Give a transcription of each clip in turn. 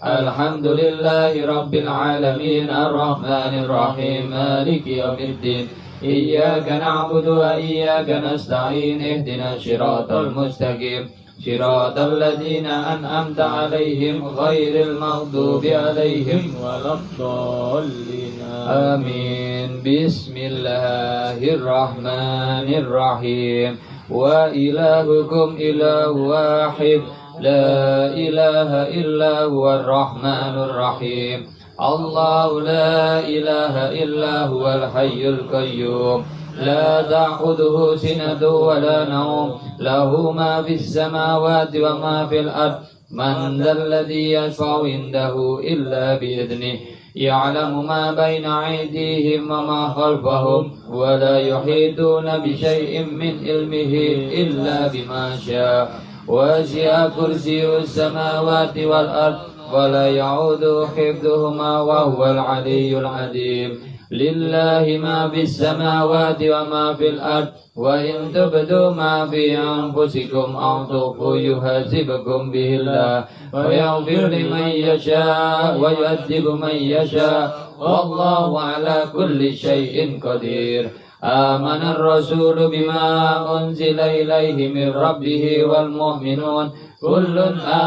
الحمد لله رب العالمين الرحمن الرحيم مالك يوم الدين إياك نعبد وإياك نستعين اهدنا الصراط المستقيم صراط الذين أنعمت عليهم غير المغضوب عليهم ولا الضالين آمين بسم الله الرحمن الرحيم وإلهكم إله واحد لا إله إلا هو الرحمن الرحيم الله لا إله إلا هو الحي القيوم لا تأخذه سنة ولا نوم له ما في السماوات وما في الأرض من ذا الذي يشفع عنده إلا بإذنه يعلم ما بين أيديهم وما خلفهم ولا يحيطون بشيء من علمه إلا بما شاء وسع كرسي السماوات والأرض ولا يعود حفظهما وهو العلي العظيم لله ما في السماوات وما في الأرض وإن تبدوا ما في أنفسكم أو تخفوا يحاسبكم به الله ويغفر لمن يشاء ويعذب من يشاء والله على كل شيء قدير آمن الرسول بما أنزل إليه من ربه والمؤمنون كل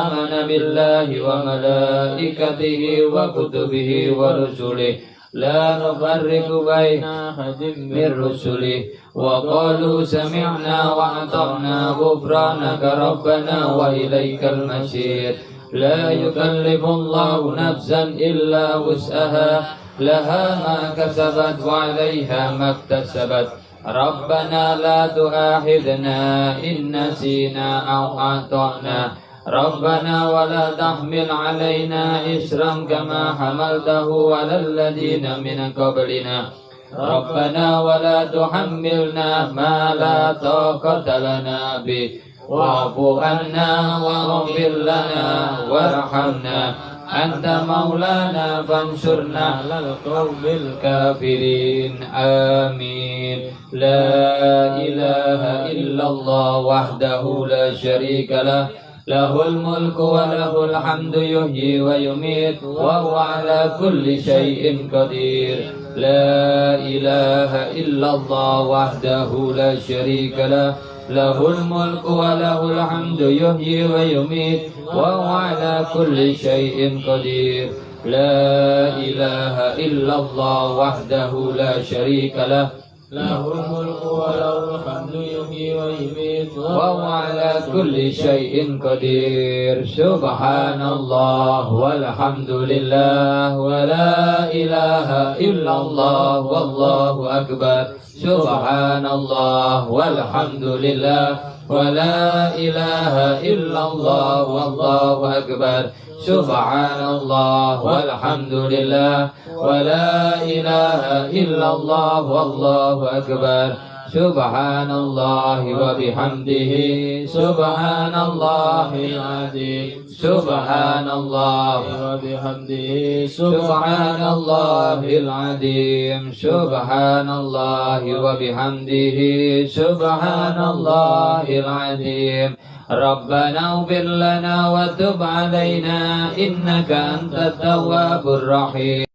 آمن بالله وملائكته وكتبه ورسله لا نفرق بين أحد من رسله وقالوا سمعنا وأطعنا غفرانك ربنا وإليك المصير لا يكلف الله نفسا إلا وسعها لها ما كسبت وعليها ما اكتسبت ربنا لا تؤاخذنا إن نسينا أو أخطأنا ربنا ولا تحمل علينا إصرا كما حملته على الذين من قبلنا ربنا ولا تحملنا ما لا طاقة لنا به واعف عنا واغفر لنا وارحمنا أنت مولانا فانصرنا على القوم الكافرين آمين لا إله إلا الله وحده لا شريك له له الملك وله الحمد يحيي ويميت وهو على كل شيء قدير لا إله إلا الله وحده لا شريك له له الملك وله الحمد يحيي ويميت وهو على كل شيء قدير لا إله إلا الله وحده لا شريك له له الملك وله الحمد يحيي ويميت وهو على كل شيء قدير سبحان الله والحمد لله ولا إله إلا الله والله أكبر سبحان الله والحمد لله ولا إله إلا الله والله أكبر سبحان الله والحمد لله ولا إله إلا الله والله أكبر سبحان الله وبحمده سبحان الله العظيم سبحان الله وبحمده سبحان الله العظيم سبحان الله وبحمده سبحان الله العظيم ربنا اغفر لنا وتب علينا إنك أنت التواب الرحيم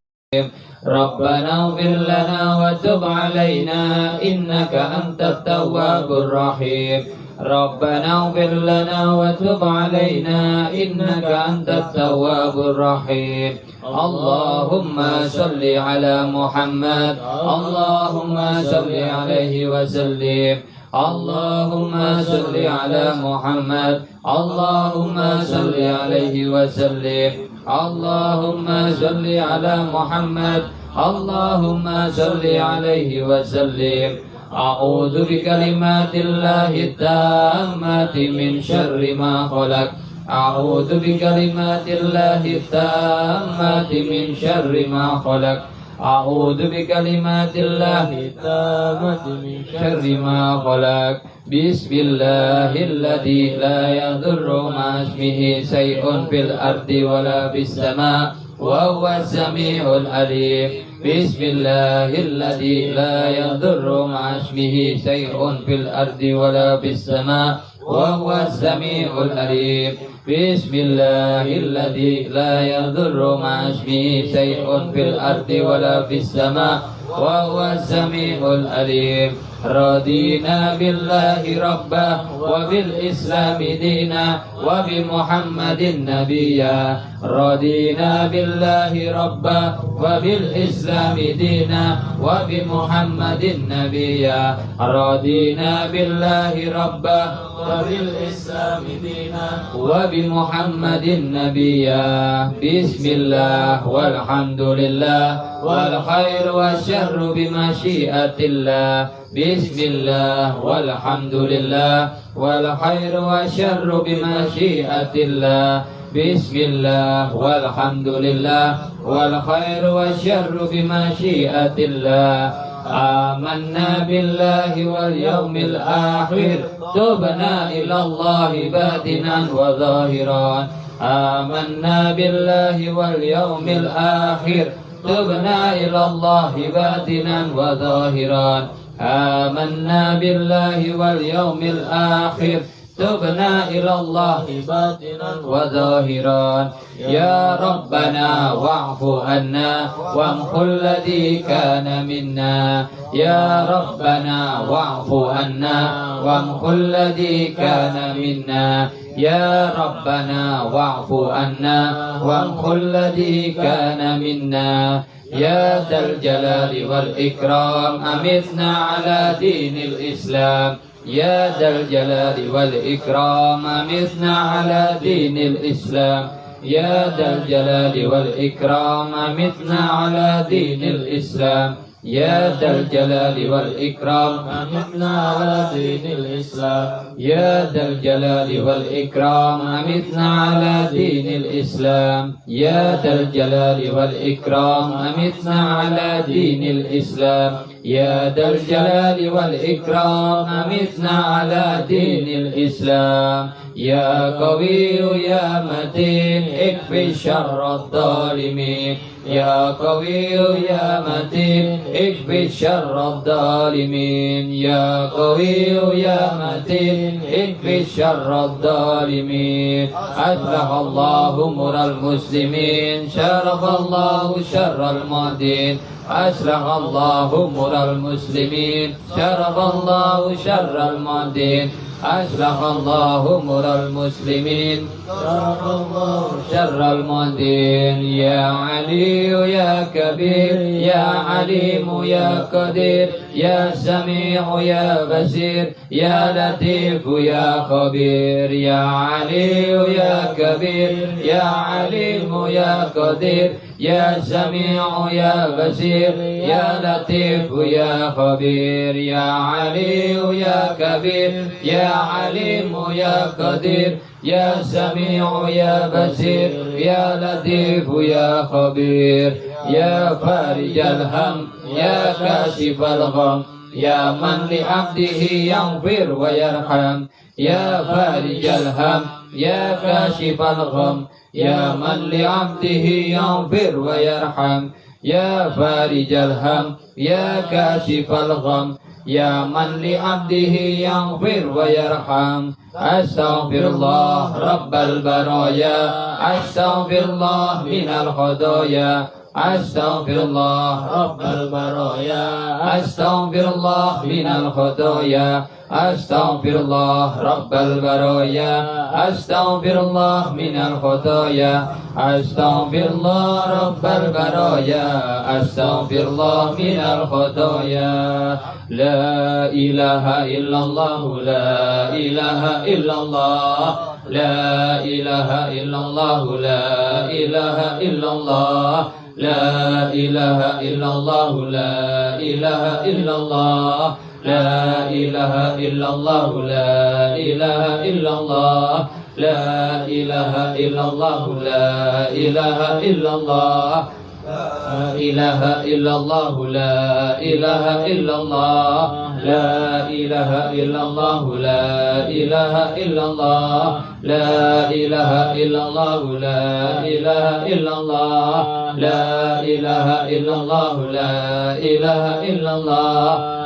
ربنا اغفر لنا وتب علينا إنك أنت التواب الرحيم ربنا اغفر لنا وتب علينا إنك أنت التواب الرحيم اللهم صل على محمد اللهم صل عليه وسلم اللهم صل على محمد اللهم صل عليه وسلم اللهم صل على محمد اللهم صل عليه وسلم أعوذ بكلمات الله التامات من شر ما خلق أعوذ بكلمات الله التامات من شر ما خلق أعوذ بكلمات الله التامات من شر ما خلق بسم الله الذي لا يضر مع اسمه شيء في الأرض ولا في السماء وهو السميع العليم بسم الله الذي لا يضر مع اسمه شيء في الأرض ولا في السماء وهو السميع العليم بسم الله الذي لا يضر مع اسمه شيء في الأرض ولا في السماء وهو السميع العليم. رضينا بالله ربا وبالإسلام دينا وبمحمد نبيا. رضينا بالله ربا وبالإسلام دينا وبمحمد نبيا. رضينا بالله ربا وبالإسلام دينا وبمحمد نبيا. بسم الله والحمد لله والخير والشر بمشيئة الله. بسم الله والحمد لله والخير والشر بمشيئة الله. بسم الله والحمد لله والخير والشر بمشيئة الله. آمنا بالله واليوم الآخر تبنا إلى الله باطنا وظاهرا. آمنا بالله واليوم الآخر تبنا إلى الله باطنا وظاهرا. آمنا بالله واليوم الآخر تبنا إلى الله باطنا وظاهرا. يا ربنا واعف عنا وامحو الذي كان منا. يا ربنا واعف عنا وامحو الذي كان منا. يا ربنا واعف عنا وامحو الذي كان منا. يا ذا الجلال والإكرام أمتنا على دين الإسلام. يا ذا الجلال والإكرام أمتنا على دين الإسلام. يا ذا الجلال والإكرام أمتنا على دين الإسلام. يا ذا الجلال والإكرام أمتنا على دين الإسلام. يا ذا الجلال والإكرام أمتنا على دين الإسلام. يا ذا الجلال والإكرام أمتنا على دين الإسلام. يا ذا الجلال والإكرام أمتنا على دين الإسلام. يا قوي يا متين اكفي شر الظالمين. يا قوي يا متين اكفي شر الظالمين. يا قوي يا متين اكفي شر الظالمين. أصلح الله أمور المسلمين شرف الله شر المعتدين. أصلح الله أمور المسلمين شرف الله شر المعتدين. أصلح الله أمور المسلمين شرف الله شر المعتدين. يا علي يا كبير يا عليم يا قدير يا سميع يا بصير يا لطيف يا خبير. يا علي يا كبير يا عليم يا قدير يا سميع يا بصير يا لطيف يا خبير. يا علي يا كبير يا عليم يا قدير يا سميع يا بصير يا لطيف يا خبير. يا فارج الهم يا كاشف الغم يا من لعبده يغفر ويرحم. يا فارج الهم يا كاشف الغم يا من لعبده يغفر ويرحم. يا فارج الهم يا كاشف الغم يا من لعبده يغفر ويرحم. أستغفر الله رب البرايا. أستغفر الله من الخطايا. أستغفر الله رب البرايا. أستغفر الله من الخطايا. أستغفر الله رب البرايا. أستغفر الله من الخطايا. أستغفر الله رب البرايا. أستغفر الله من الخطايا. لا إله إلا الله. لا إله إلا الله. لا إله إلا الله. لا إله إلا الله. لا إله إلا الله. لا إله إلا الله. لا إله إلا الله. لا إله إلا الله. لا إله إلا الله. لا إله إلا الله. لا إله إلا الله. لا إله إلا الله. لا إله إلا الله. لا إله إلا الله. لا إله إلا الله. لا إله إلا الله. لا إله إلا الله. لا إله إلا الله.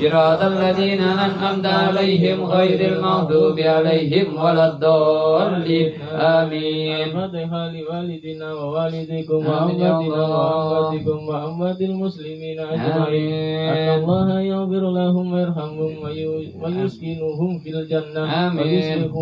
صراط الذين أنعمت عليهم غير المغضوب عليهم ولا الضالين آمين. الفاتحة لوالدنا ووالديكم آمين يا وأمتنا الله. وأمتكم وأمة المسلمين أجمعين. أن آمين. الله يغفر لهم ويرحمهم ويسكنهم في الجنة آمين. ويصلح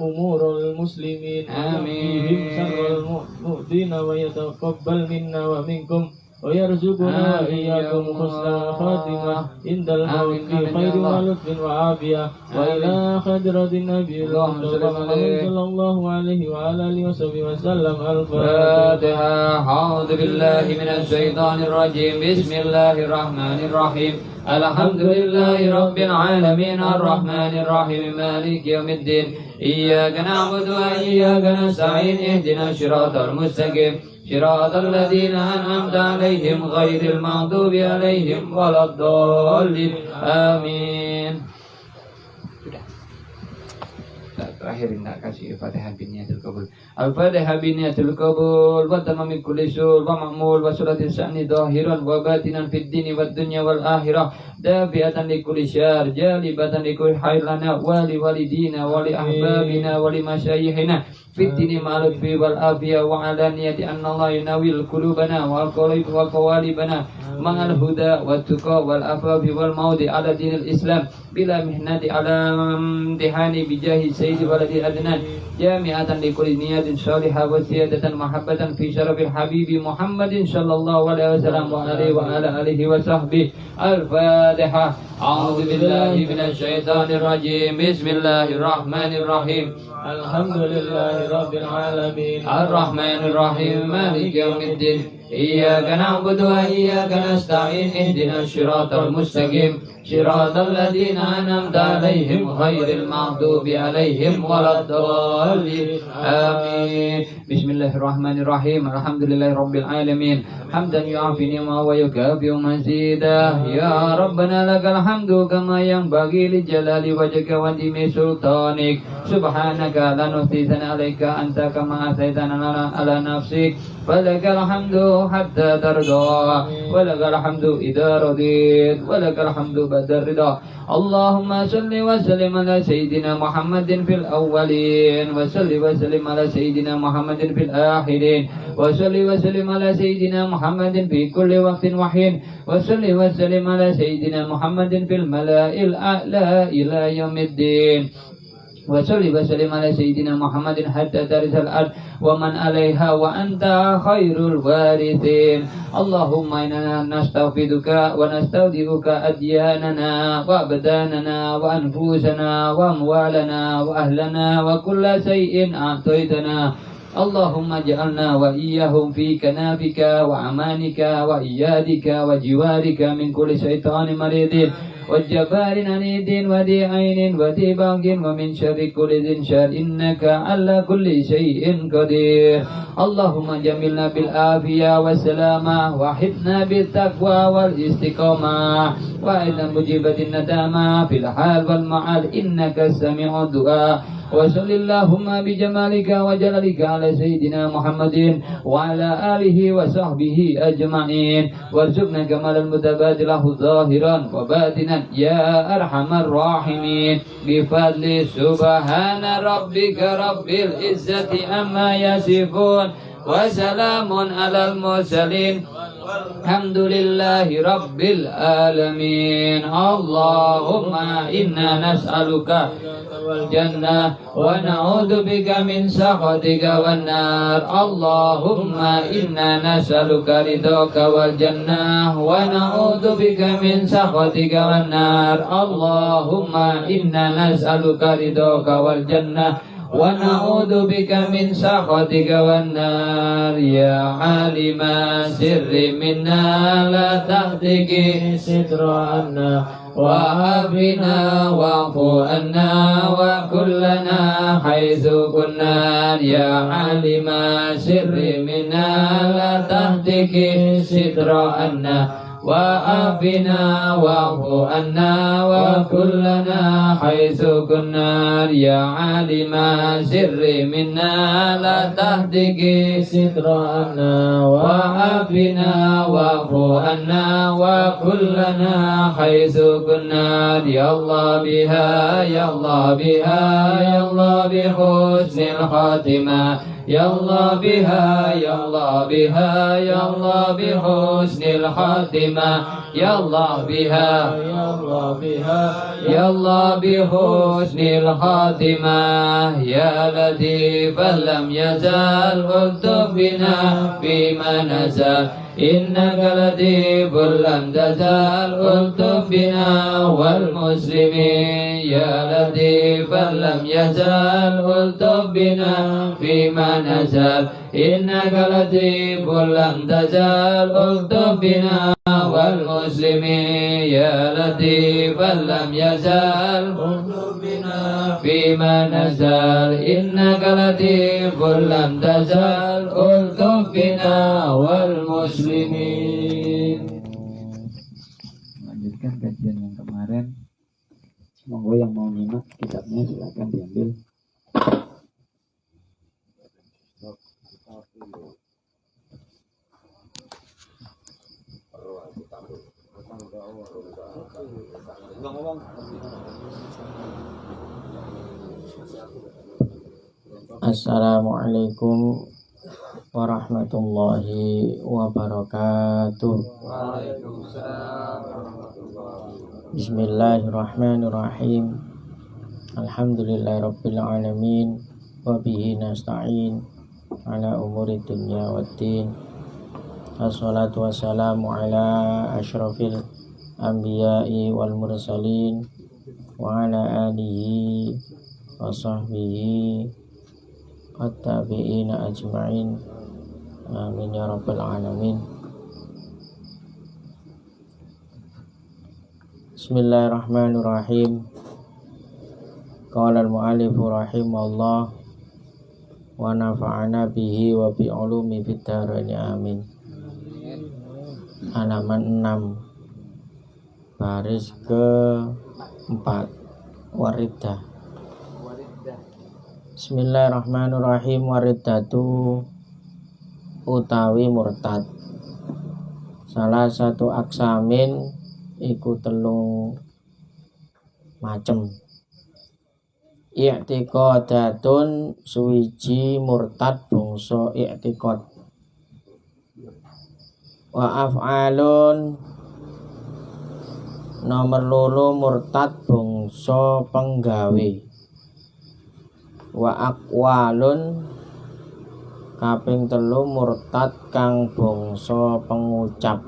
أمور المسلمين آمين. ويقيهم شر المؤذين ويتقبل منا ومنكم ويرزقنا آمين وإياكم يا حسن الله. الخاتمة عند الموت آمين في آمين خير يا الله. ولطف وعافية. وإلى حضرة النبي اللهم صل المصطفى عليه. صلى الله عليه وعلى آله وصحبه وسلم. الفاتحة. الفاتحة. أعوذ بالله من الشيطان الرجيم. بسم الله الرحمن الرحيم. الحمد لله رب العالمين الرحمن الرحيم مالك يوم الدين. إياك نعبد وإياك نستعين. اهدنا الصراط المستقيم صراط الذين أنعمت عليهم غير المغضوب عليهم ولا الضالين آمين. Terakhir nak kasih Fatihah biniyatul qabul. Al-Fatihah biniyatul qabul wa tamami kulli syul wa ma'mul wa suratil sya'ni dhahiran wa batinan fid dini wad dunya wal akhirah dafi'atan li kulli syar jalibatan li kulli khair lana wa li walidina wa li ahbabina wa li masyayikhina fid dini ma'al fi wal afiyah wa ala niyati anna Allah yunawil qulubana wa qalib wa qawalibana ma'al huda wa tuqa wal afafi wal maudi ala dinil islam bila mihnati ala imtihani bijahi sayyidi waladi adnan jami'atan li kulli niyatin salihah wa siyadatan mahabbatan fi syarafil habibi Muhammadin sallallahu alaihi wasallam wa alihi wa ala alihi wa sahbihi. Al-Fatihah. A'udzu billahi minasy syaithanir rajim. Bismillahirrahmanirrahim. Alhamdulillahi Rabbil Alamin. Ar-Rahmanir Rahim. Maliki yaumiddin. إياك نعبد وإياك نستعين اهدنا الصراط المستقيم صراط الذين أنعمت عليهم غير المغضوب عليهم ولا الضالين آمين. بسم الله الرحمن الرحيم. الحمد لله رب العالمين حمدا يعافي نعمه ويكافئ مزيدا. يا ربنا لك الحمد كما ينبغي لجلال وجهك وديم سلطانك. سبحانك لا نحصي ثناء عليك أنت كما أثنيتنا على نفسك. فلك الحمد حتى ترضى ولك الحمد إذا رضيت ولك الحمد بعد الرضا. اللهم صل وسلم على سيدنا محمد في الأولين وصل وسلم على سيدنا محمد في الآخرين وصل وسلم على سيدنا محمد في كل وقت وحين وصل وسلم على سيدنا محمد في الملأ الأعلى إلى يوم الدين. وصل وسلم على سيدنا محمد حتى ترث الأرض ومن عليها وأنت خير الوارثين. اللهم إننا نستغفرك ونستودعك أدياننا وأبداننا وأنفسنا وأموالنا وأهلنا وكل شيء أعطيتنا. اللهم اجعلنا وإياهم في كنافك وأمانك وإيادك وجوارك من كل شيطان مريض والجبار عنيد وذي عين وذي باغ ومن شر كل ذي شر إنك على كل شيء قدير. اللهم جملنا بالعافية والسلامة وحفظنا بالتقوى والاستقامة وأيضا مجيبة الندامة في الحال والمعاد إنك سميع الدعاء. وصل اللهم بجمالك وجلالك على سيدنا محمد وعلى آله وصحبه أجمعين وارزقنا كمال المتبادل ظاهرا وباطنا يا أرحم الراحمين بفضل سبحان ربك رب العزة عما يصفون وسلام على المرسلين الحمد لله رب العالمين. اللهم إنا نسألك والجنة ونعوذ بك من سخطك والنار. اللهم إنا نسألك رضاك والجنة ونعوذ بك من سخطك والنار. اللهم إنا نسألك رضاك والجنة ونعوذ بك من سخطك والنار. يا عالم سر منا لا تهتك ستر عنا وعافنا واعف عنا وكلنا حيث كنا. يا عالم سر منا لا تهتك ستر عنا وعافنا واعف عنا وكلنا حيث كنا. يا عالم سر منا لا تهتك ستر عنا وعافنا واعف عنا وكلنا حيث كنا يا الله بها يا الله بها يا الله بحسن الخاتمة يا الله بها يا الله بها يا الله بحسن الخاتمة يا الله بها يا الله بها يا الله بحسن الخاتمة يا لطيفا لم يزال الطف بنا فيما نزل إنك لطيف لم تزال الطف بنا والمسلمين يا لطيفا لم يزال الطف بنا فيما نزل إنك لطيف لم تزال الطف بنا والمسلمين يا لطيفا لم يزال الطف بنا فيما نزل إنك لطيف لم تزال الطف بنا والمسلمين. Lanjutkan kajian yang kemarin. Monggo yang mau nyimak kitabnya silakan diambil. Assalamualaikum warahmatullahi wabarakatuh. Bismillahirrahmanirrahim. Alhamdulillahirabbil alamin wa bihi nasta'in ala umuri dunya waddin. Wassalatu wassalamu ala asyrafil anbiya'i wal mursalin wa ala alihi wa sahbihi at-tabi'ina ajma'in. Amin ya rabbal alamin. Bismillahirrahmanirrahim. Qala al-mu'allif rahimahullah wa nafa'ana bihi wa bi ulumi fid dharain amin. Halaman 6 baris ke-4 waridah. Bismillahirrahmanirrahim. Waridatu utawi murtad salah satu aksamin iku telung macem. I'tiqadatun suwiji murtad bangsa i'tiqad. Wa af'alun nomor loro murtad bangsa penggawe. Wa aqwalun kaping telu murtad kang bangsa pengucap.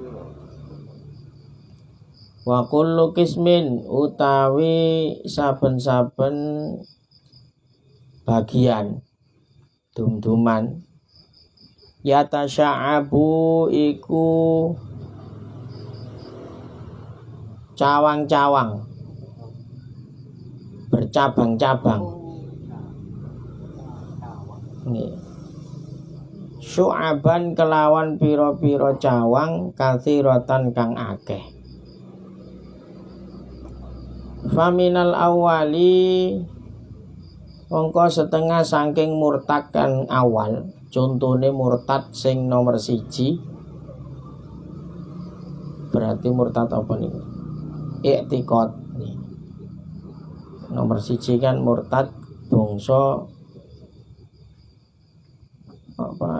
Wa kullu qismin utawi saben-saben bagian dum-duman yatasya'abu iku cawang-cawang bercabang-cabang. Syu'aban kelawan pira-pira cawang katsiratan kang akeh. Faminal awali mongko setengah saking murtad kan awal. Contone murtad sing nomor 1. Berarti murtad apa niku? I'tiqad. Nomor 1 kan murtad bangsa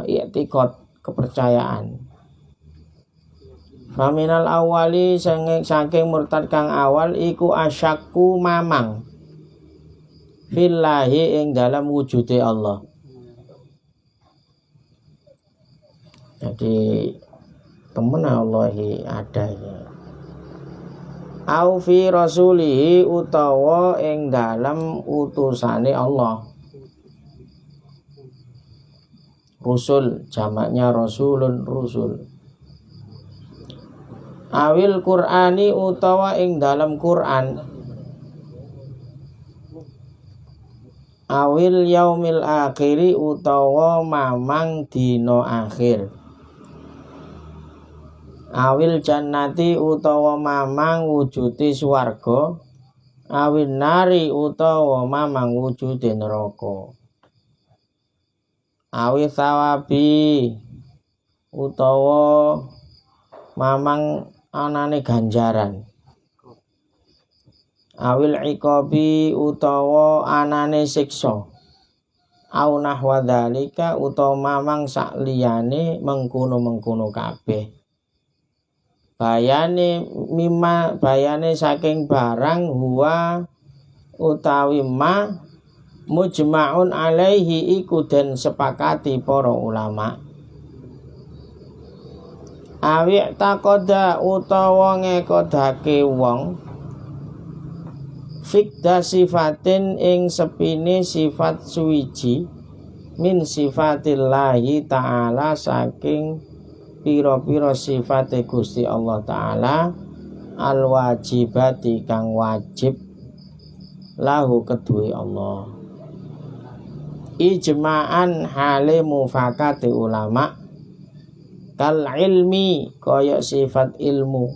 i'tiqad kepercayaan. Faminal awali saking murtad kang awal iku asyakku mamang fillahi ing dalam wujude Allah. Jadi temen Allahi ada ya. Au fi rasulihi utawa ing dalam utusane Allah. Rusul jamaknya rasulun rusul. Awil Qur'ani utawa ing dalam Qur'an. Awil yaumil akhiri utawa mamang dina akhir. Awil jannati utawa mamang wujude swarga. Awil nari utawa mamang wujude neraka. Awil thawabi utawa mamang anane ganjaran, awil iqabi utawa anane siksa, au nahwa dzalika utawa mamang sakliyane mengkono-mengkono kabeh. Bayane saking barang huwa utawi ma mujma'un alaihi iku den sepakati para ulama. Awi takoda utawa ngekodake wong fikda sifatin ing sepine sifat suwiji min sifatillahi ta'ala saking pira-pira sifate Gusti Allah Ta'ala al-wajibati kang wajib lahu kedue Allah. Ijma'an hale mufakati ulama kal ilmi kaya sifat ilmu,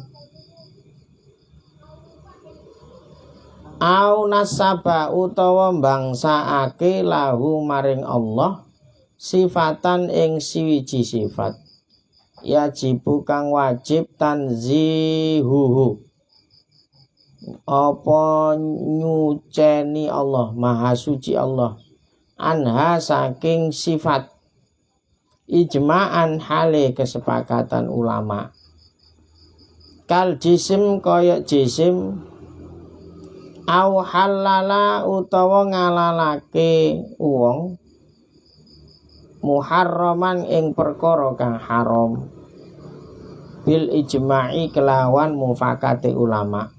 au nasaba utawa bangsaake lahu maring Allah sifatan ing siwiji sifat yajibu kang wajib tanzihuhu apa nyuceni Allah, maha suci Allah, anha saking sifat. Ijma'an hale kesepakatan ulama. Kal jisim kaya jisim, au halala utawa ngalalake wong muharraman ing perkara kang haram bil ijma'i kelawan mufakate ulama.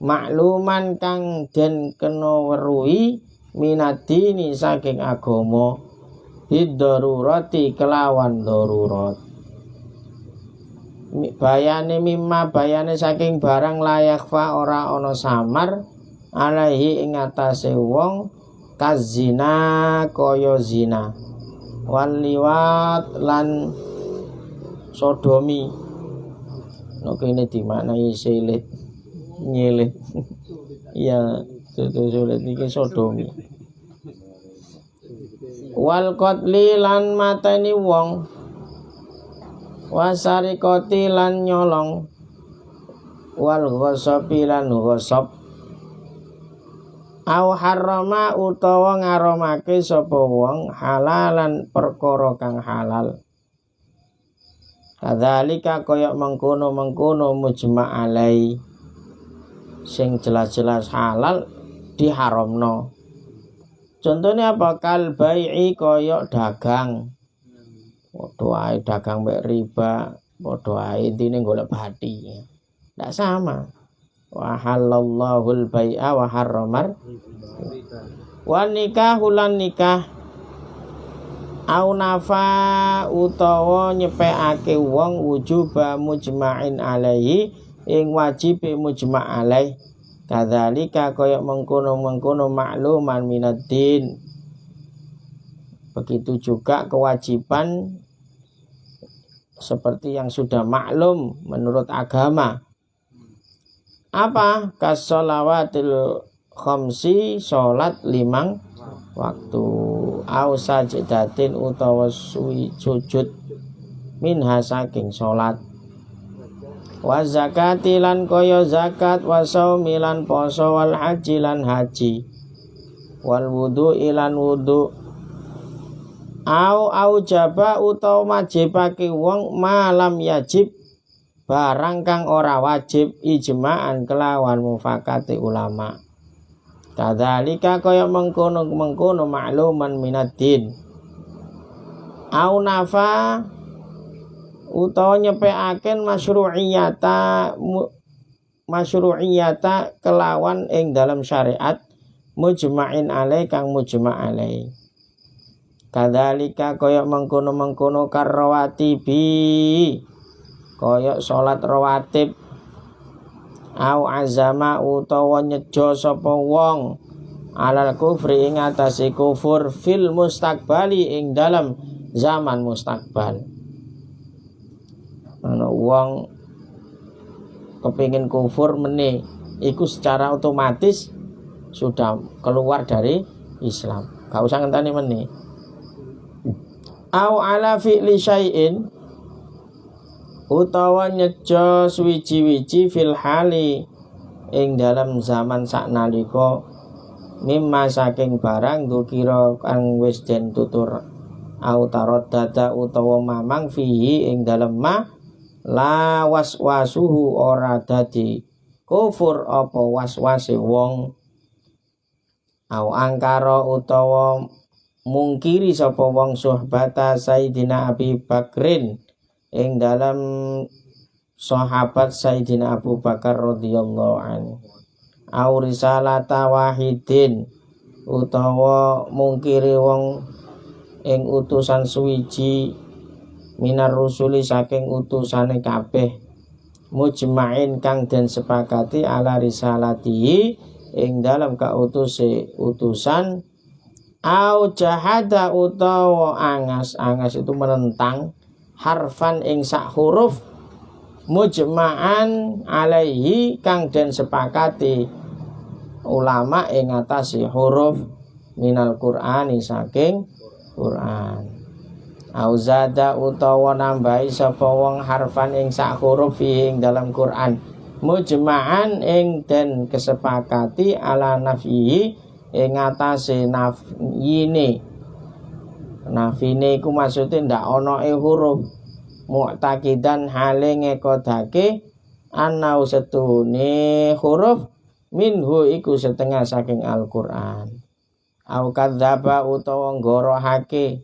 Makluman kang den kena weruhi minadini saking agama biddarurati kelawan darurat. Bayane mimma bayane saking barang layak fa ora ana samar alaihi ing atase wong kazina kaya zina wal liwat lan sodomi. Kene dimaknai silit nyilit. Ya sulit iki sodomi. Wal qatli lan mateni wong, wasarikoti lan nyolong, wal ghasabi lan ghasab, au harrama utawa ngaramake sapa wong halalan perkara kang halal. Kadzalika kaya mengkono-mengkono mujma' alai sing jelas-jelas halal diharamno. Contohnya apa? Kal bai'i kaya dagang. Padha ae dagang mek riba, padha ae intine golek bathi. Ndak sama. Wa halallahu al-bai'a wa harramar wa nikahu lan nikah. Au nafa utawa nyepekake wong wujuba mujma'in alaihi ing wajibe mujma' alaih. Kadzalika kaya mengkono-mengkono makluman minaddin. Begitu juga kewajiban seperti yang sudah maklum menurut agama. Apa? Kasolawatil khamsi, salat 5 waktu, au sajdatin utawa sujud minha saking salat, wa zakati lan kaya zakat, wa shaumi lan poso, wal haji lan haji, wal wudu lan wudu, au jaba utawa majibake wong malam yajib barang kang ora wajib ijma'an kelawan mufakati ulama. Kadzalika kaya mengkono-mengkono makluman minaddin. Au nafa utawa nyepekaken masyru'iyata kelawan ing dalam syariat mujma'in alai kang mujma' alai. Kadzalika kaya mengkono-mengkono karrawatibi kaya salat rawatib. Au azama utawa nyejo sapa wong alal kufri ing atase kufur fil mustaqbali ing dalam zaman mustakbal. Ana wong kepingin kufur meneh iku secara otomatis sudah keluar dari Islam. Gak usah ngenteni meneh. au ala fi'li syai'in utawa nyejo suwiji-wiji fil hali ing dalam zaman saknalika mimma saking barang dukira kang wis den tutur au tarot dada utawa mamang fihi ing dalam ma la waswasuhu ora dadi kufur apa waswase wong au angkara utawa mungkiri sapa wong suhbata Sayyidina Abi Bakrin ing dalam sahabat Sayyidina Abu Bakar radhiyallahu anhu au risalata wahidin utawa mungkiri wong ing utusan suwiji minar rusuli saking utusane kabeh mujma'in kang den sepakati ala risalatihi ing dalam kautuse utusan au jahada utawa angas itu menentang harfan ing sak huruf mujma'an alaihi kang den sepakati ulama ing atase huruf minal Qur'ani saking Quran au zada utawa nambahi sapa wong harfan ing sak huruf ing dalam Quran mujma'an ing den kesepakati ala nafihi ing atase nafine iku maksude ndak ana huruf mu'taqidan hale ngekodake ana setune huruf minhu iku setengah saking Al-Qur'an au kadzaba utawa ngorohake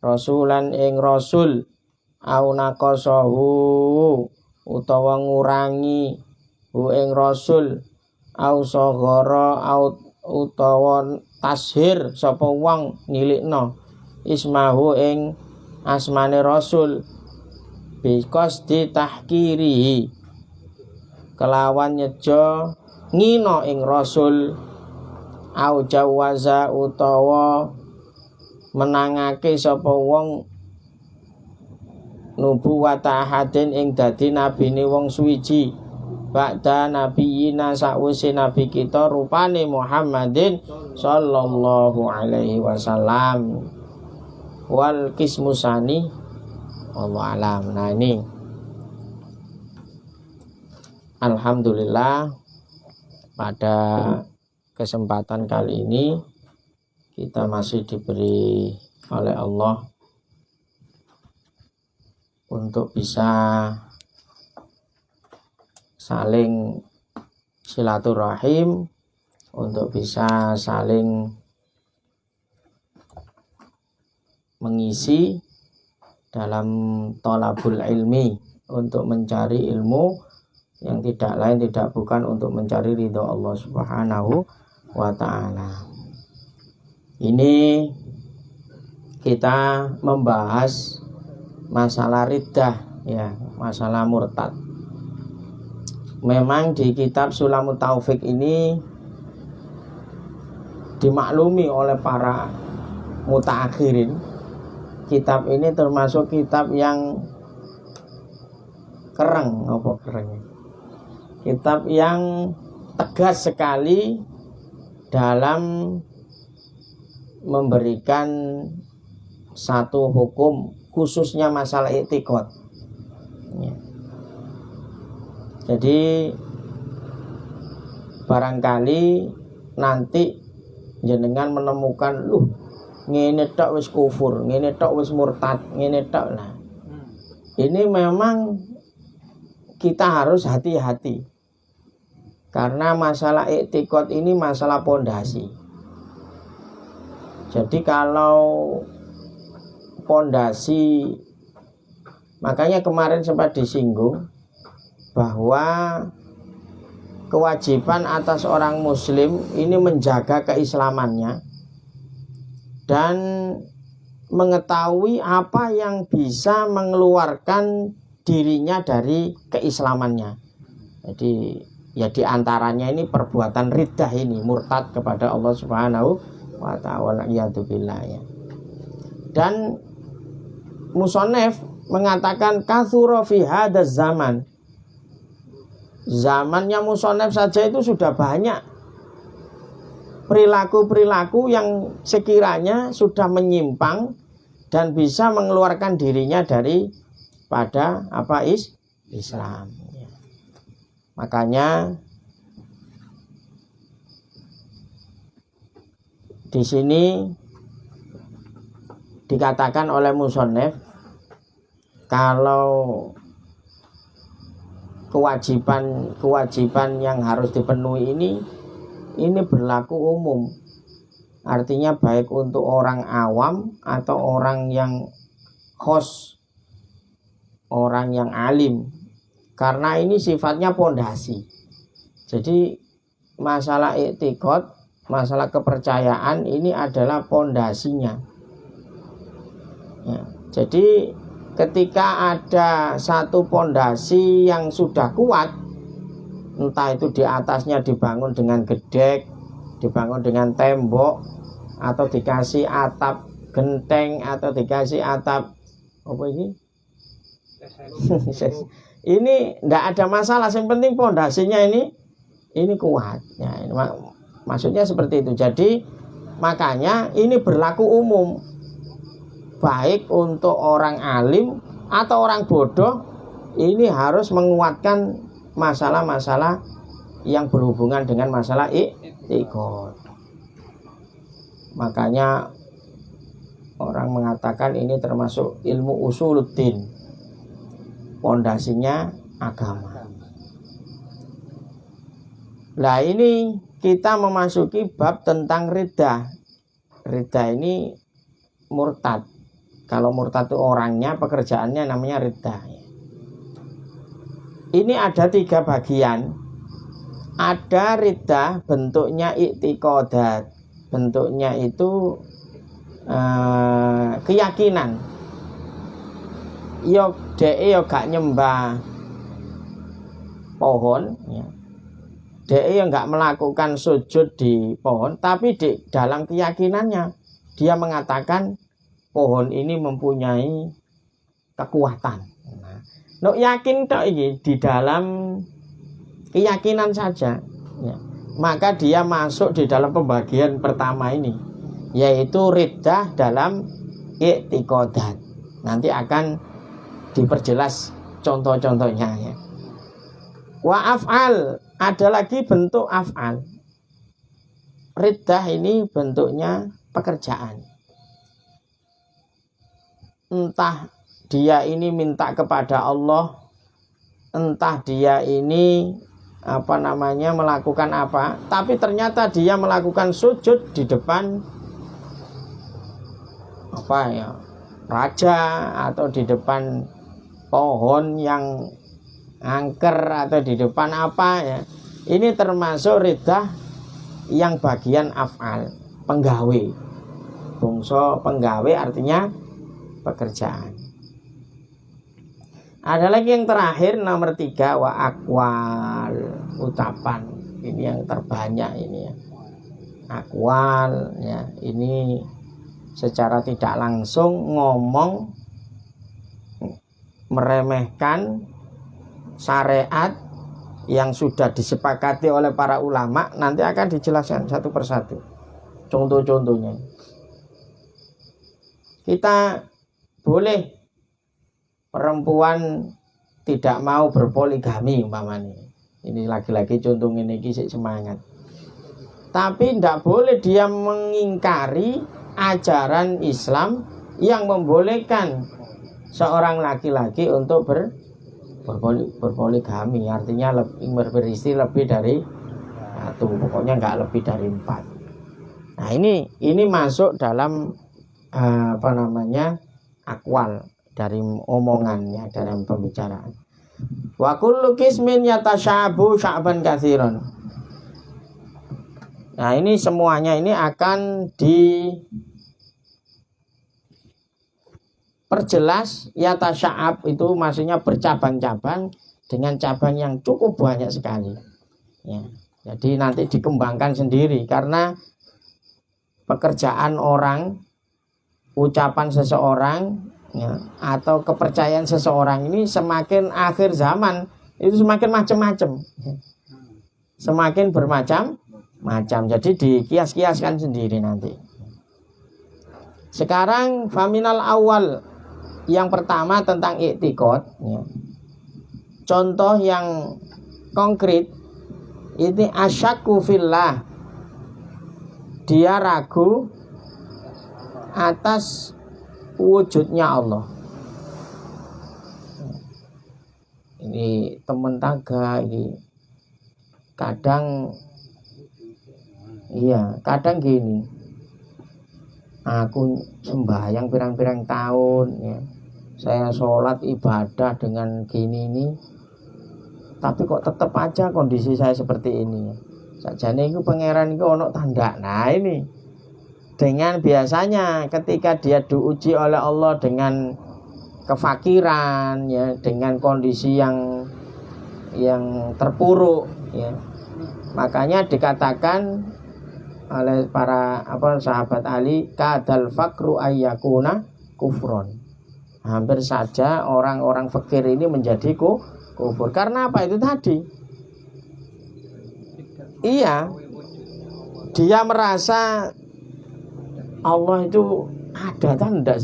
rasulan ing rasul au naqasahu utawa ngurangi hu ing rasul au saghara au utawa tashir sapa wong nilikno ismahu ing asmane rasul bikos ditahkirihi kelawan nyejo ngino ing rasul au jawaza utawa menangake sapa wong nubuwata ahadin ing dadi nabine wong suwiji ba'da nabiyina sakwise nabi kita rupane Muhammadin sallallahu alaihi wasallam wal kismusani wallahu alam. Nah ini alhamdulillah pada kesempatan kali ini kita masih diberi oleh Allah untuk bisa saling silaturahim, untuk bisa saling mengisi dalam thalabul ilmi, untuk mencari ilmu yang tidak lain tidak bukan untuk mencari ridho Allah Subhanahu wa ta'ala. Ini kita membahas masalah riddah, ya, masalah murtad. Memang di kitab Sulamut Taufik ini dimaklumi oleh para mutaakhirin, kitab ini termasuk kitab yang kitab yang tegas sekali dalam memberikan satu hukum khususnya masalah i'tiqad. Ya. Jadi barangkali nanti jenengan menemukan ngene tok wis kufur, ngene tok wis murtad, ngene tok lah. Ini memang kita harus hati-hati. Karena masalah i'tiqad ini masalah pondasi. Jadi kalau pondasi, makanya kemarin sempat disinggung bahwa kewajiban atas orang muslim ini menjaga keislamannya dan mengetahui apa yang bisa mengeluarkan dirinya dari keislamannya. Jadi ya diantaranya ini perbuatan riddah ini, murtad kepada Allah Subhanahu wa ta'ala, iyadzubillah ya. Dan musannif mengatakan katsura fi hadzal zaman. Zamannya musannif saja itu sudah banyak perilaku-perilaku yang sekiranya sudah menyimpang dan bisa mengeluarkan dirinya dari pada apa Islam. Makanya di sini dikatakan oleh musannif kalau kewajiban yang harus dipenuhi ini berlaku umum. Artinya baik untuk orang awam atau orang yang khos, orang yang alim. Karena ini sifatnya pondasi. Jadi masalah i'tiqad, masalah kepercayaan ini adalah pondasinya. Ya, jadi ketika ada satu pondasi yang sudah kuat, entah itu di atasnya dibangun dengan gedek, dibangun dengan tembok, atau dikasih atap genteng, atau dikasih atap apa ini? Ini tidak ada masalah. Yang penting pondasinya ini kuat. Ya, ini maksudnya seperti itu. Jadi makanya ini berlaku umum, baik untuk orang alim atau orang bodoh. Ini harus menguatkan masalah-masalah yang berhubungan dengan masalah i'tiqad. Makanya orang mengatakan ini termasuk ilmu usuluddin, pondasinya agama. Nah ini kita memasuki bab tentang ridha. Ridha ini murtad. Kalau murtad itu orangnya, pekerjaannya namanya ridha. Ini ada 3 bagian. Ada ridha bentuknya i'tiqadat, bentuknya itu keyakinan. Yo gak nyembah pohon, ya. Dia nggak melakukan sujud di pohon, tapi di dalam keyakinannya dia mengatakan pohon ini mempunyai kekuatan. Nah, yakin tok ini di dalam keyakinan saja, ya. Maka dia masuk di dalam pembagian pertama ini, yaitu riddah dalam i'tiqadat. Nanti akan diperjelas contoh-contohnya, ya. Wa af'al, ada lagi bentuk af'al. Riddah ini bentuknya pekerjaan. Entah dia ini minta kepada Allah, entah dia ini melakukan apa, tapi ternyata dia melakukan sujud di depan raja, atau di depan pohon yang angker, atau di depan apa, ya. Ini termasuk riddah yang bagian af'al, penggawe. Bangsa penggawe artinya pekerjaan. Ada lagi yang terakhir, nomor 3, wa aqwal, ucapan. Ini yang terbanyak ini, ya. Aqwal, ya, ini secara tidak langsung ngomong meremehkan syariat yang sudah disepakati oleh para ulama. Nanti akan dijelaskan satu persatu contoh-contohnya. Kita boleh perempuan tidak mau berpoligami umpamanya. Ini lagi-lagi contoh ini semangat. Tapi tidak boleh dia mengingkari ajaran Islam yang membolehkan seorang laki-laki untuk berpoligami. Artinya beristri lebih dari 1, pokoknya nggak lebih dari 4. Nah ini masuk dalam akwal, dari omongannya, dalam pembicaraan. Wa kullu qismin yatasyabu sya'ban katsiran. Nah, ini semuanya ini akan diperjelas. Yatasya'ab itu maksudnya bercabang-cabang dengan cabang yang cukup banyak sekali. Ya. Jadi nanti dikembangkan sendiri, karena pekerjaan orang, ucapan seseorang, ya, atau kepercayaan seseorang ini semakin akhir zaman itu semakin macam-macam, semakin bermacam-macam. Jadi dikias-kiaskan sendiri nanti. Sekarang faminal awal, yang pertama tentang i'tiqad ya. Contoh yang konkret ini asyakku fillah, dia ragu atas wujudnya Allah. Ini teman tangga ini kadang gini, aku sembahyang pirang-pirang tahun ya, saya sholat ibadah dengan gini ini, tapi kok tetap aja kondisi saya seperti ini. Sajane itu pangeran itu ono tanda. Nah ini dengan biasanya ketika dia diuji oleh Allah dengan kefakiran ya, dengan kondisi yang terpuruk ya, makanya dikatakan oleh para sahabat Ali, kadal fakru ayyakuna kufron, hampir saja orang-orang fakir ini menjadi kufur. Karena apa? Itu tadi dia merasa Allah itu ada atau enggak.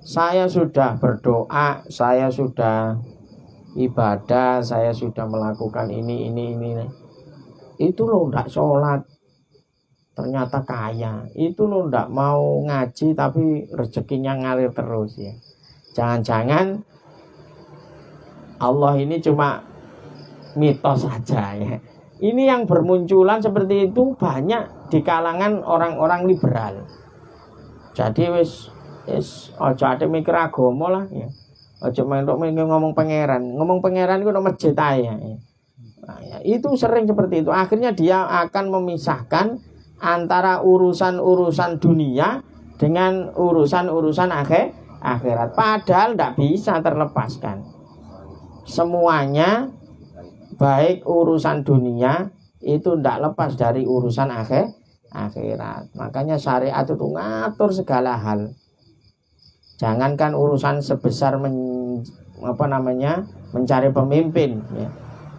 Saya sudah berdoa, saya sudah ibadah, saya sudah melakukan ini. Itu loh enggak sholat, ternyata kaya. Itu loh enggak mau ngaji, tapi rezekinya ngalir terus ya. Jangan-jangan Allah ini cuma mitos saja ya. Ini yang bermunculan seperti itu banyak di kalangan orang-orang liberal. Jadi wis aja ate mikir agama lah ya. Aja ngomong pangeran. Ngomong pangeran itu nomor masjid ae ya. Nah, ya. Itu sering seperti itu. Akhirnya dia akan memisahkan antara urusan-urusan dunia dengan urusan-urusan akhirat. Padahal tidak bisa terlepaskan. Semuanya baik urusan dunia itu tidak lepas dari urusan akhirat. Makanya syariat itu ngatur segala hal. Jangankan urusan sebesar mencari pemimpin ya.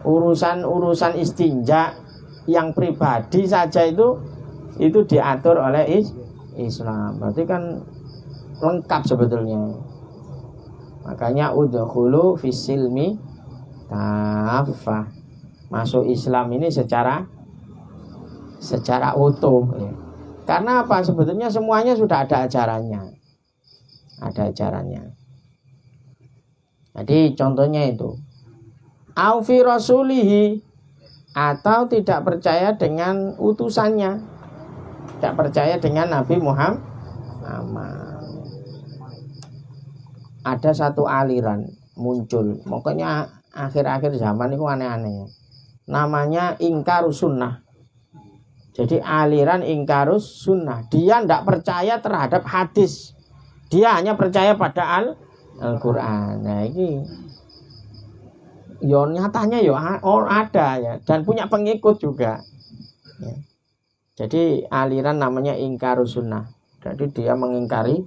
Urusan istinja yang pribadi saja itu diatur oleh Islam. Berarti kan lengkap sebetulnya. Makanya udkhulu fisilmi kafah. Masuk Islam ini secara utuh ya. Karena apa? Sebetulnya semuanya sudah ada ajarannya. Jadi contohnya itu aufi rasulihi, atau tidak percaya dengan utusannya, tidak percaya dengan Nabi Muhammad. Ada satu aliran muncul, pokoknya akhir-akhir zaman itu aneh-aneh, namanya ingkarus sunnah. Jadi aliran ingkarus sunnah, dia tidak percaya terhadap hadis, dia hanya percaya pada Al-Quran. Nah ini nyatanya ada ya, dan punya pengikut juga ya. Jadi aliran namanya ingkarus sunnah. Jadi dia mengingkari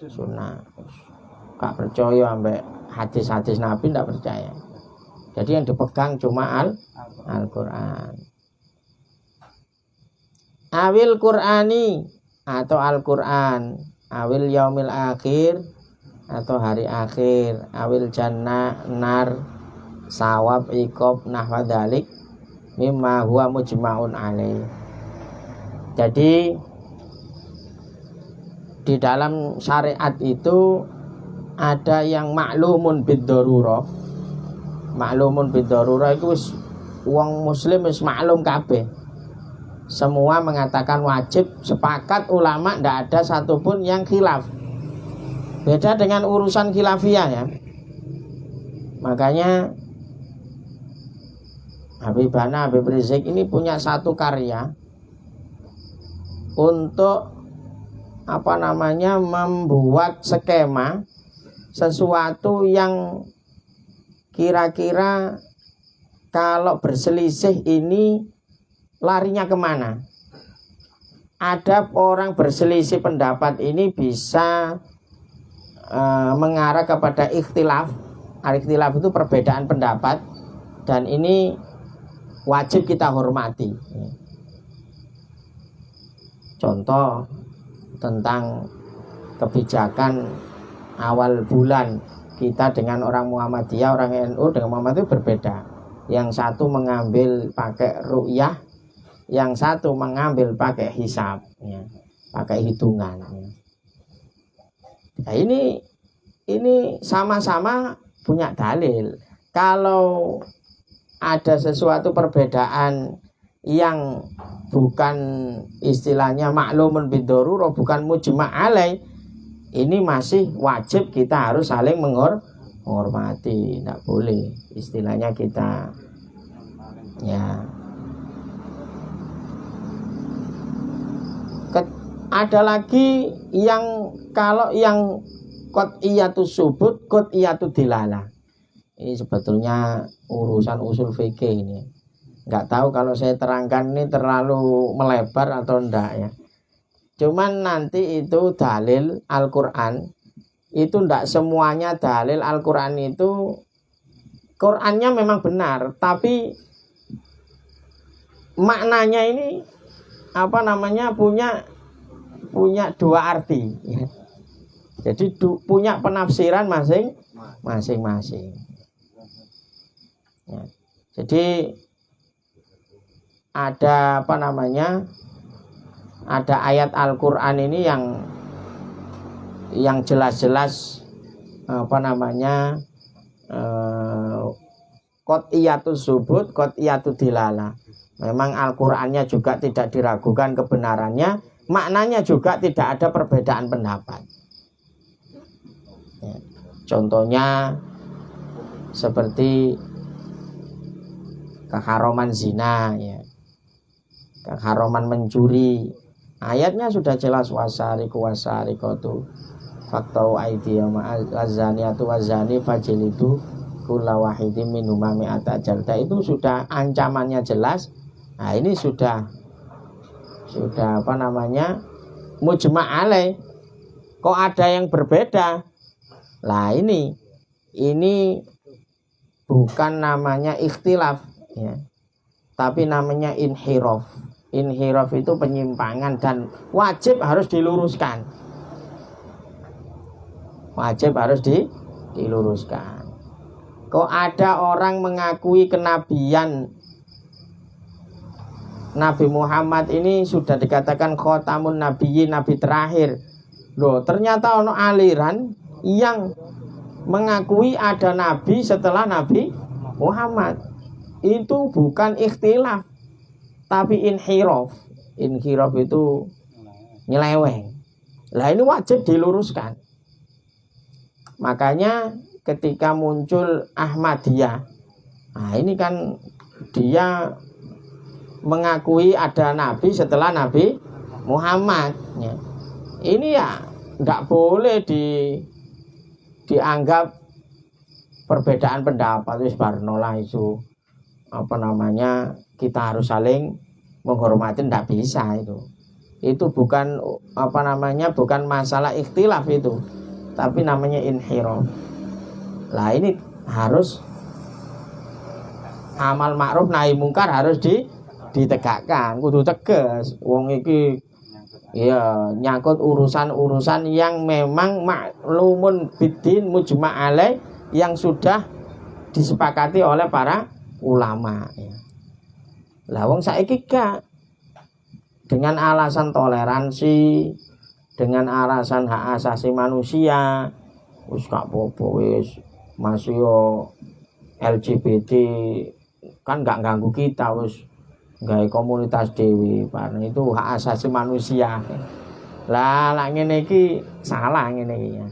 sunnah, gak percaya sampai hadis-hadis Nabi, tidak percaya. Jadi yang dipegang cuma Al-Quran. Awil Qur'ani, atau Al-Quran. Awil yaumil akhir, atau hari akhir. Awil jannah, nar, sawab, iqab, nahwa dzalik mimma huwa mujma'un alaih. Jadi di dalam syariat itu ada yang maklumun bid-darurah. Maklumun bid-darurah itu wong muslim wis maklum kabeh. Semua mengatakan wajib, sepakat ulama, tidak ada satupun yang khilaf. Beda dengan urusan khilafiyah ya. Makanya Habib Rizik ini punya satu karya untuk membuat skema sesuatu yang kira-kira kalau berselisih ini larinya kemana. Ada orang berselisih pendapat ini bisa mengarah kepada ikhtilaf. Ikhtilaf itu perbedaan pendapat, dan ini wajib kita hormati. Contoh tentang kebijakan awal bulan kita dengan orang Muhammadiyah, orang NU dengan Muhammadiyah berbeda. Yang satu mengambil pakai ru'yah, yang satu mengambil pakai hisab, ya, pakai hitungan. Ya. Nah, ini sama-sama punya dalil. Kalau ada sesuatu perbedaan yang bukan istilahnya maklumun bidoruro, bukan mujma' alaih, ini masih wajib kita harus saling menghormati. Tidak boleh istilahnya kita ya. Ada lagi yang kalau yang qat'iyatus subut, qat'iyatud dilalah. Ini sebetulnya urusan usul fikih ini. Nggak tahu kalau saya terangkan ini terlalu melebar atau enggak ya. Cuman nanti itu dalil Al-Quran. Itu enggak semuanya dalil Al-Quran itu. Qurannya memang benar, tapi maknanya ini punya dua arti ya. Jadi punya penafsiran masing-masing ya. Jadi ada ada ayat Al-Quran ini yang jelas-jelas qat'iyatus subut, qat'iyatud dilalah. Memang Al-Qur'annya juga tidak diragukan kebenarannya, maknanya juga tidak ada perbedaan pendapat. Ya. Contohnya seperti keharaman zina, ya, keharaman mencuri. Ayatnya sudah jelas, wasariqu wasariqatu faqta'u aydiyahum wazaniatu wazani fajlidu kulla wahidin minhuma mi'ata jaldah. Itu sudah ancamannya jelas. Nah, ini sudah mujma' alaih. Kok ada yang berbeda? Lah ini bukan namanya ikhtilaf ya. Tapi namanya inhiraf. Inhiraf itu penyimpangan dan wajib harus diluruskan. Wajib harus diluruskan. Kok ada orang mengakui kenabian Nabi Muhammad ini sudah dikatakan khotamun nabiyyin, nabi terakhir. Loh, ternyata ono aliran yang mengakui ada nabi setelah Nabi Muhammad. Itu bukan ikhtilaf, tapi inhiraf. Inhiraf itu nyeleweng. Lah ini wajib diluruskan. Makanya ketika muncul Ahmadiyah, nah ini kan dia mengakui ada nabi setelah Nabi Muhammad ya. Ini ya nggak boleh dianggap perbedaan pendapat. Wis barnolah itu kita harus saling menghormati, nggak bisa itu bukan bukan masalah ikhtilaf itu, tapi namanya inhiraf. Lah ini harus amal ma'ruf nahi mungkar harus ditegakkan, kudu tegas. Wong iki ya nyangkut urusan-urusan yang memang maklumun bidin mujma' alaih, yang sudah disepakati oleh para ulama ya. Lah wong saiki gak dengan alasan toleransi, dengan alasan hak asasi manusia, wis gak apa-apa wis masih yo LGBT kan gak ganggu kita, wis gawe komunitas dewi, karena itu hak asasi manusia. Lah ngene iki salah ngene iki ya.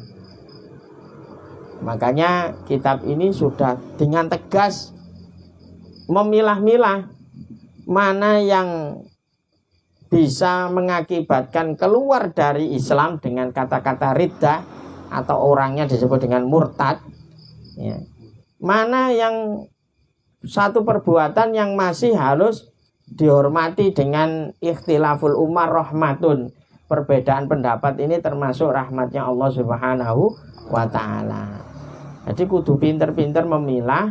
Makanya kitab ini sudah dengan tegas memilah-milah mana yang bisa mengakibatkan keluar dari Islam dengan kata-kata riddah atau orangnya disebut dengan murtad ya. Mana yang satu perbuatan yang masih harus dihormati dengan ikhtilaful umar rahmatun. Perbedaan pendapat ini termasuk rahmatnya Allah Subhanahu wa ta'ala. Jadi kudu pinter-pinter memilah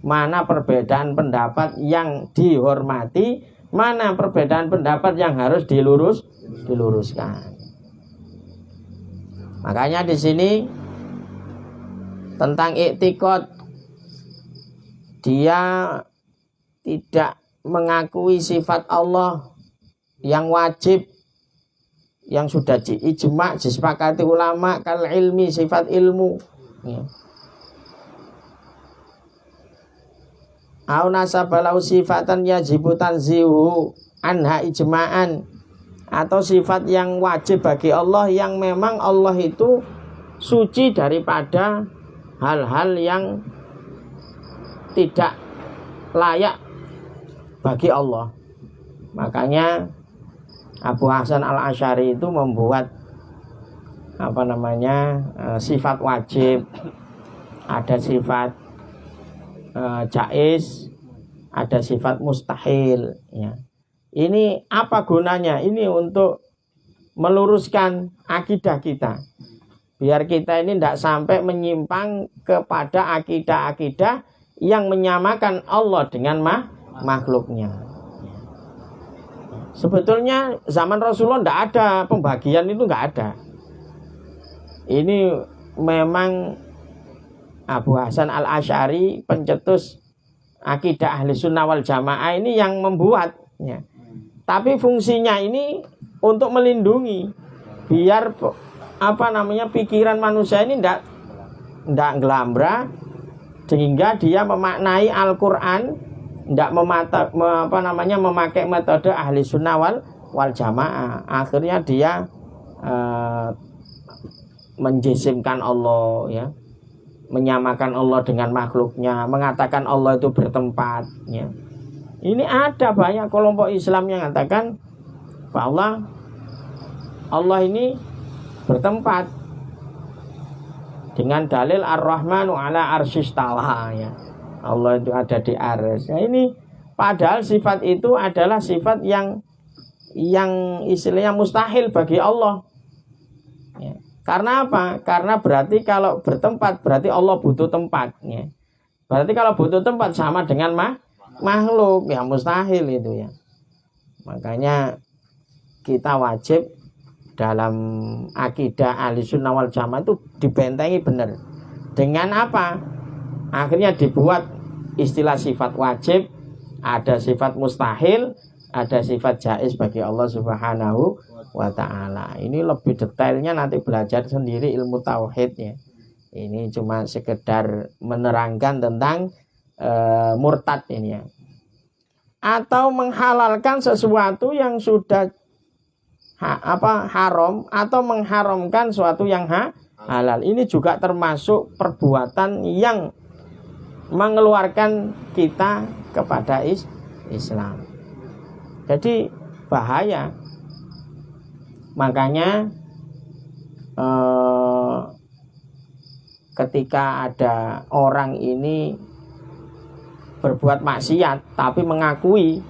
mana perbedaan pendapat yang dihormati, mana perbedaan pendapat yang harus diluruskan. Makanya di sini tentang i'tiqad, dia tidak mengakui sifat Allah yang wajib, yang sudah ijma' disepakati ulama, kal ilmi, sifat ilmu, ya. Au nasabalau sifatan yajibu tanzihu anha ijma'an, atau sifat yang wajib bagi Allah yang memang Allah itu suci daripada hal-hal yang tidak layak bagi Allah. Makanya Abu Hasan Al-Asy'ari itu membuat sifat wajib, ada sifat jaiz, ada sifat mustahil, ya. Ini apa gunanya? Ini untuk meluruskan akidah kita, biar kita ini tidak sampai menyimpang kepada akidah-akidah yang menyamakan Allah dengan makhluknya. Sebetulnya zaman Rasulullah tidak ada pembagian itu, nggak ada. Ini memang Abu Hasan Al-Asy'ari, pencetus akidah Ahli Sunnah wal Jamaah ini yang membuatnya. Tapi fungsinya ini untuk melindungi, biar pikiran manusia ini tidak gelambra, sehingga dia memaknai Al-Qur'an tidak memakai metode Ahli Sunnah wal Jamaah. Akhirnya dia menjisimkan Allah, ya, menyamakan Allah dengan makhluknya, mengatakan Allah itu bertempat, ya. Ini ada banyak kelompok Islam yang mengatakan bahwa Allah ini bertempat dengan dalil Ar-Rahmanu ala arsyistawa, ya. Allah itu ada di arsy. Nah, ini padahal sifat itu adalah sifat yang istilahnya mustahil bagi Allah, ya. Karena apa? Karena berarti kalau bertempat berarti Allah butuh tempat, ya. Berarti kalau butuh tempat sama dengan makhluk, ya mustahil itu, ya. Makanya kita wajib dalam akidah Ahli Sunnah wal Jamaah itu dibentengi benar. Dengan apa? Akhirnya dibuat istilah sifat wajib, ada sifat mustahil, ada sifat jaiz bagi Allah Subhanahu wa ta'ala. Ini lebih detailnya nanti belajar sendiri ilmu tauhidnya. Ini cuma sekedar menerangkan tentang murtad ini, ya. Atau menghalalkan sesuatu yang sudah haram, atau mengharamkan sesuatu yang halal. Ini juga termasuk perbuatan yang mengeluarkan kita kepada Islam. Jadi bahaya. Makanya ketika ada orang ini berbuat maksiat tapi mengakui,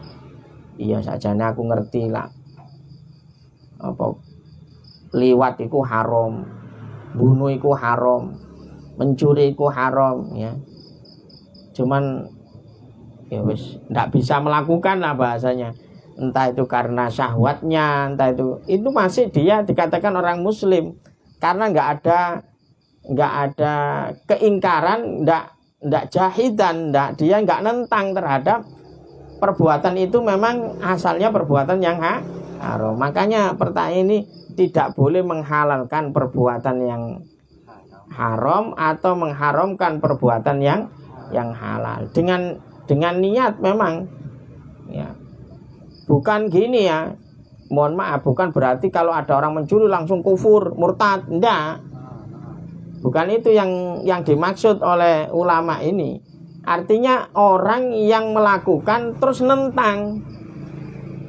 iya sajane aku ngerti lah, liwat itu haram, bunuh itu haram, mencuri itu haram, ya. Cuman ya wis ndak bisa melakukan lah bahasanya. Entah itu karena syahwatnya, entah itu masih dia dikatakan orang muslim karena nggak ada keingkaran, ndak jahidan, dia nggak nentang terhadap perbuatan itu, memang asalnya perbuatan yang haram. Makanya pertanyaan ini tidak boleh menghalalkan perbuatan yang haram atau mengharamkan perbuatan yang halal dengan niat memang, ya. Bukan gini, ya, mohon maaf, bukan berarti kalau ada orang mencuri langsung kufur, murtad, enggak. Bukan itu yang dimaksud oleh ulama ini. Artinya orang yang melakukan terus nentang,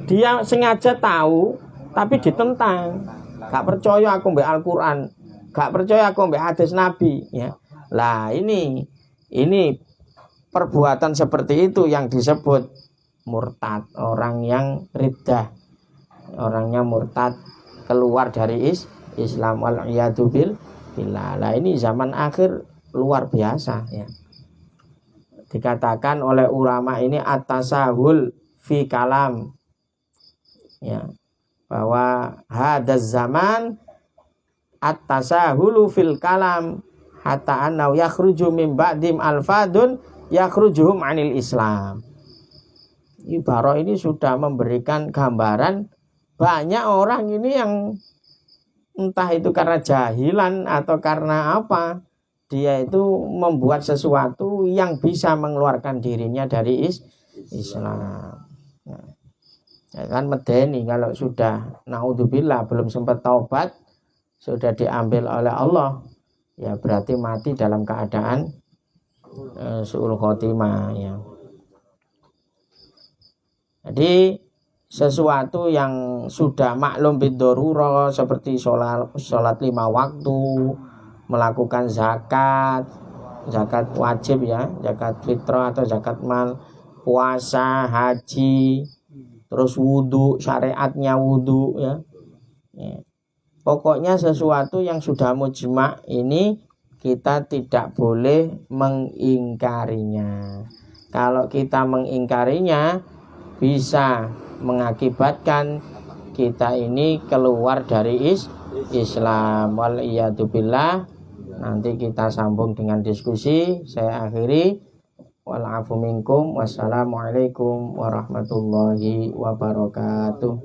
dia sengaja tahu tapi ditentang, gak percaya aku mbek Al-Quran, gak percaya aku mbek hadis Nabi, ya. Lah ini perbuatan seperti itu yang disebut murtad, orang yang riddah, orangnya murtad, keluar dari Islam, wal-iyadu billah. Lah ini zaman akhir luar biasa, ya. Dikatakan oleh ulama ini at-tasahul fi kalam, ya, bahwa hadaz zaman at-tasahulu fil kalam hatta annahu yakhruju min ba'dim alfadun yakhrujuhum 'anil Islam. Ibarat ini sudah memberikan gambaran banyak orang ini yang entah itu karena jahilan atau karena apa, dia itu membuat sesuatu yang bisa mengeluarkan dirinya dari Islam. Nah, ya kan medeni kalau sudah naudzubillah belum sempat taubat, sudah diambil oleh Allah, ya berarti mati dalam keadaan su'ul khotimah ya. Jadi sesuatu yang sudah maklum biddarurah seperti sholat 5 waktu, melakukan zakat wajib ya, zakat fitrah atau zakat mal, puasa, haji, terus wudhu, syariatnya wudhu ya. Pokoknya sesuatu yang sudah mujma' ini kita tidak boleh mengingkarinya. Kalau kita mengingkarinya bisa mengakibatkan kita ini keluar dari Islam. Wal iyadu billah. Nanti kita sambung dengan diskusi. Saya akhiri. Wal afu minkum. Wassalamualaikum warahmatullahi wabarakatuh.